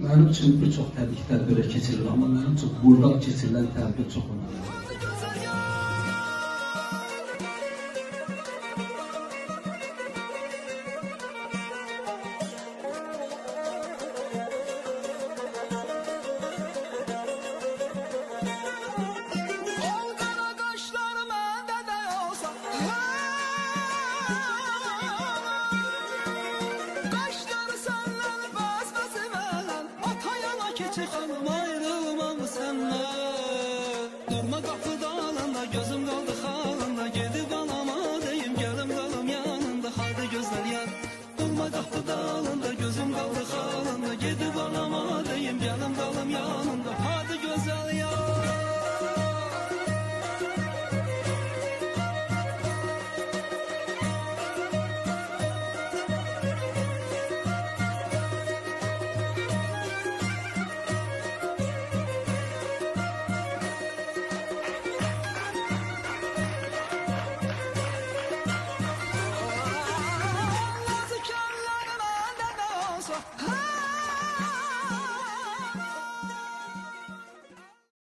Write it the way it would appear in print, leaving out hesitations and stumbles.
Mənim üçün bir çox təbriklər belə keçirilir, amma mənim üçün burada keçirilən təbrik çox önəmlidir. Çıkalım ayrılmam senle. Durma kapıda alanda gözüm kaldı halında. Gidip anama deyim gelim kalım yanında. Hadi gözler yar. Durma kapıda alanda gözüm kaldı halında. Gidip anama deyim gelim kalım yanında. Hadi güzel yar. Ha!